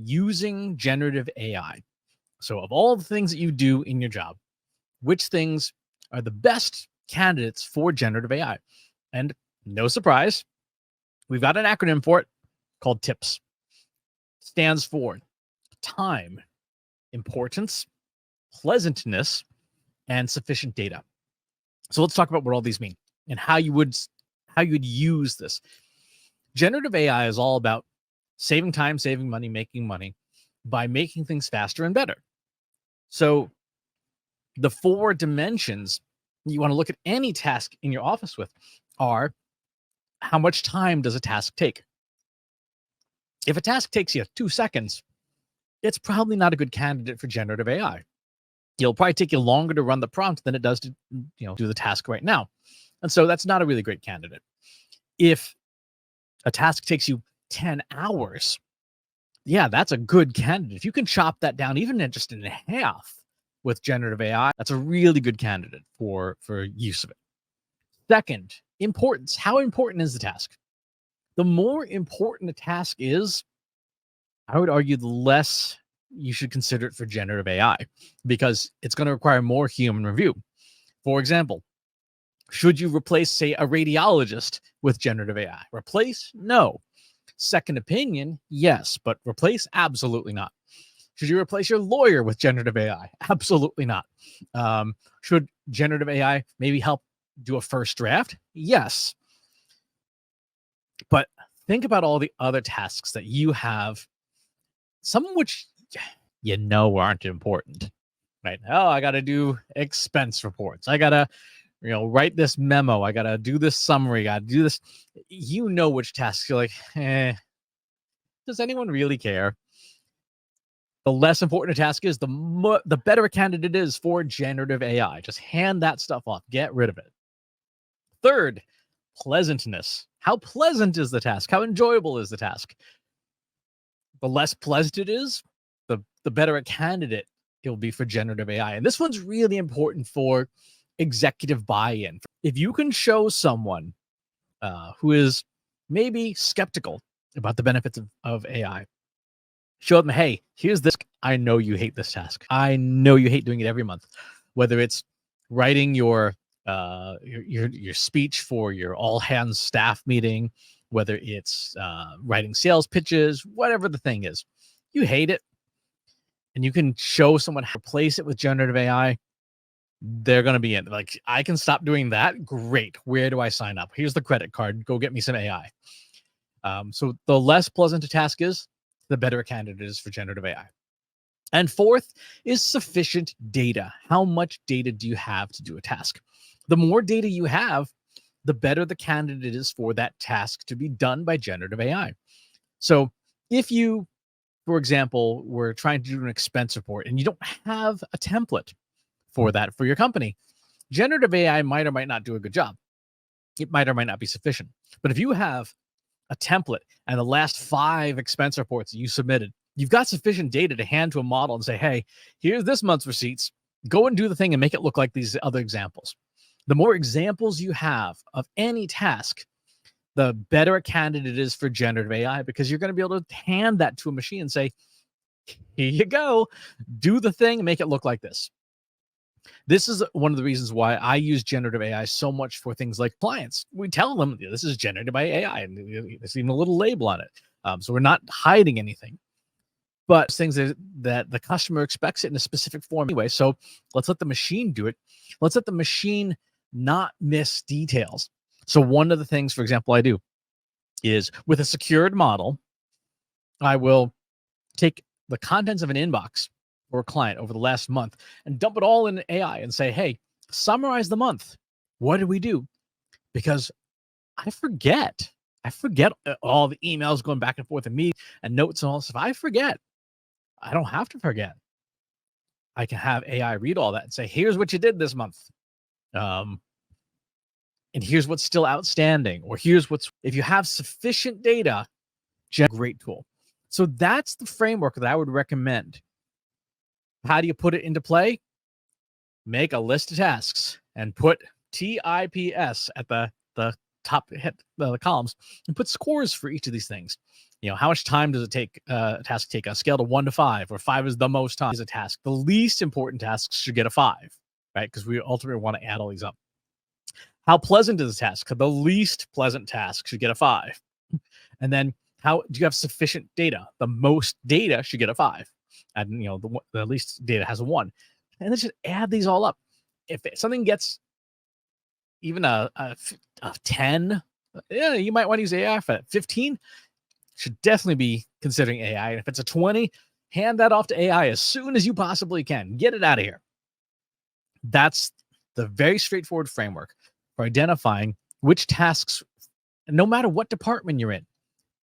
using generative AI. So of all the things that you do in your job, which things are the best candidates for generative AI? And no surprise, we've got an acronym for it called TIPS. Stands for time, importance, pleasantness, and sufficient data. So let's talk about what all these mean and how you'd use this. Generative AI is all about saving time, saving money, making money by making things faster and better. So the 4 dimensions you want to look at any task in your office with are: how much time does a task take? If a task takes you 2 seconds, it's probably not a good candidate for generative AI. It'll probably take you longer to run the prompt than it does to, do the task right now. And so that's not a really great candidate. If a task takes you 10 hours, yeah, that's a good candidate. If you can chop that down even in half with generative AI, that's a really good candidate for use of it. Second, importance. How important is the task? The more important a task is, I would argue the less you should consider it for generative AI, because it's going to require more human review. For example, should you replace, say, a radiologist with generative AI? Replace? No. Second opinion? Yes, but replace? Absolutely not. Should you replace your lawyer with generative AI? Absolutely not. Should generative AI maybe help do a first draft? Yes. But think about all the other tasks that you have, some of which aren't important, right? Oh, I got to do expense reports. I got to, write this memo. I got to do this summary. Got to do this. Which tasks you're like, does anyone really care? The less important a task is, the better a candidate is for generative AI. Just hand that stuff off. Get rid of it. Third, pleasantness. How pleasant is the task? How enjoyable is the task? The less pleasant it is, the better a candidate it'll be for generative AI. And this one's really important for executive buy-in. If you can show someone who is maybe skeptical about the benefits of AI, show them, hey, here's this. I know you hate this task. I know you hate doing it every month, whether it's writing your speech for your all hands staff meeting, whether it's writing sales pitches, whatever the thing is, you hate it, and you can show someone how to replace it with generative AI, they're going to be in. Like, I can stop doing that. Great. Where do I sign up? Here's the credit card. Go get me some AI. So the less pleasant a task is, the better a candidate is for generative AI. And fourth is sufficient data. How much data do you have to do a task? The more data you have, the better the candidate is for that task to be done by generative AI. So if you, for example, were trying to do an expense report and you don't have a template for that for your company, generative AI might or might not do a good job. It might or might not be sufficient. But if you have a template and the last 5 expense reports that you submitted, you've got sufficient data to hand to a model and say, hey, here's this month's receipts. Go and do the thing and make it look like these other examples. The more examples you have of any task, the better a candidate is for generative AI, because you're going to be able to hand that to a machine and say, here you go, do the thing and make it look like this. This is one of the reasons why I use generative AI so much for things like clients. We tell them this is generated by AI, and there's even a little label on it. So we're not hiding anything, but things that the customer expects it in a specific form anyway. So let's let the machine do it. Let's let the machine not miss details. So one of the things, for example, I do is with a secured model, I will take the contents of an inbox or a client over the last month and dump it all in AI and say, hey, summarize the month. What did we do? Because I forget all the emails going back and forth and me and notes and all this stuff. I forget. I don't have to forget. I can have AI read all that and say, here's what you did this month. And here's what's still outstanding, or here's if you have sufficient data, great tool. So that's the framework that I would recommend. How do you put it into play? Make a list of tasks and put TIPS at the top, hit the columns, and put scores for each of these things. How much time does it take a task take? A scale to 1 to 5, where 5 is the most time is a task. The least important tasks should get a 5, right? Because we ultimately want to add all these up. How pleasant is a task? The least pleasant task should get a 5. And then how do you have sufficient data? The most data should get a 5. And the least data has a 1. And then just add these all up. If something gets even a 10, you might want to use AI for that. 15 should definitely be considering AI. And if it's a 20, hand that off to AI as soon as you possibly can. Get it out of here. That's the very straightforward framework for identifying which tasks, no matter what department you're in,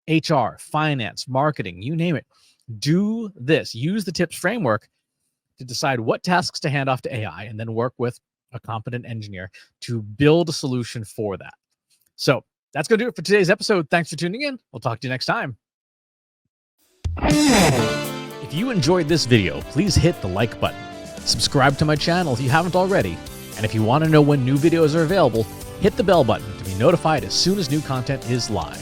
HR, finance, marketing, you name it, do this. Use the tips framework to decide what tasks to hand off to AI, and then work with a competent engineer to build a solution for that. So that's going to do it for today's episode. Thanks for tuning in. We'll talk to you next time. If you enjoyed this video, please hit the like button. Subscribe to my channel if you haven't already. And if you want to know when new videos are available, hit the bell button to be notified as soon as new content is live.